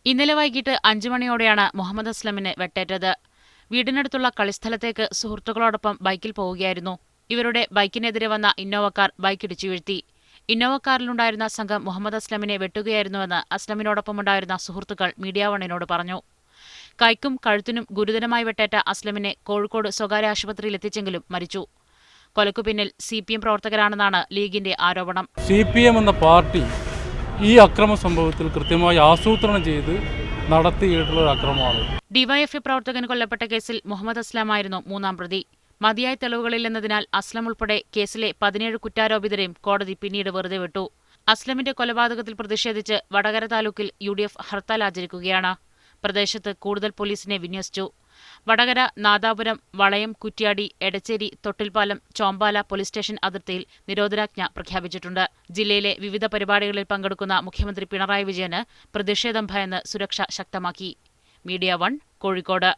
ഇന്നലെ വൈകിട്ട് 5 മണിയോടെയാണ് മുഹമ്മദ് അസ്ലമിന് വെട്ടേറ്റത്. വീടിനടുത്തുള്ള കളിസ്ഥലത്തേക്ക് സുഹൃത്തുക്കളോടൊപ്പം ബൈക്കിൽ പോവുകയായിരുന്നു. ഇവരുടെ ബൈക്കിനെതിരെ വന്ന ഇന്നോവ കാർ ബൈക്കിടിച്ചു വീഴ്ത്തി. ഇന്നോവ കാറിലുണ്ടായിരുന്ന സംഘം മുഹമ്മദ് അസ്ലമിനെ വെട്ടുകയായിരുന്നുവെന്ന് അസ്ലമിനോടൊപ്പമുണ്ടായിരുന്ന സുഹൃത്തുക്കൾ മീഡിയ വണ്ണിനോട് പറഞ്ഞു. കൈക്കും കഴുത്തിനും ഗുരുതരമായി വെട്ടേറ്റ അസ്ലമിനെ കോഴിക്കോട് സ്വകാര്യ ആശുപത്രിയിൽ എത്തിച്ചെങ്കിലും മരിച്ചു. കൊലക്കുപിന്നിൽ CPM പ്രവർത്തകരാണെന്നാണ് ലീഗിന്റെ ആരോപണം. CPM എന്ന പാർട്ടി ഈ അക്രമ സംഭവത്തിൽ കൃത്യമായി ആസൂത്രണം ചെയ്ത് നടത്തിയിട്ടുള്ള അക്രമമാണ്. ഡിവൈഎഫ്ഐ പ്രവർത്തകൻ കൊല്ലപ്പെട്ട കേസിൽ മുഹമ്മദ് അസ്ലമായിരുന്നു മൂന്നാം പ്രതി. മതിയായ തെളിവുകളില്ലെന്നതിനാൽ അസ്ലം ഉൾപ്പെടെ കേസിലെ 17 കുറ്റാരോപിതരെയും കോടതി പിന്നീട് വെറുതെ വിട്ടു. അസ്ലമിന്റെ കൊലപാതകത്തിൽ പ്രതിഷേധിച്ച് വടകര താലൂക്കിൽ UDF ഹർത്താൽ ആചരിക്കുകയാണ്. പ്രദേശത്ത് കൂടുതൽ പോലീസിനെ വിന്യസിച്ചു. വടകര, നാദാപുരം, വളയം, കുറ്റ്യാടി, എടച്ചേരി, തൊട്ടിൽപ്പാലം, ചോമ്പാല പോലീസ് സ്റ്റേഷൻ അതിർത്തിയിൽ നിരോധനാജ്ഞ പ്രഖ്യാപിച്ചിട്ടുണ്ട്. ജില്ലയിലെ വിവിധ പരിപാടികളിൽ പങ്കെടുക്കുന്ന മുഖ്യമന്ത്രി പിണറായി വിജയന് പ്രതിഷേധം ഭയന്ന് സുരക്ഷ ശക്തമാക്കി. മീഡിയ 1 കോഴിക്കോട്.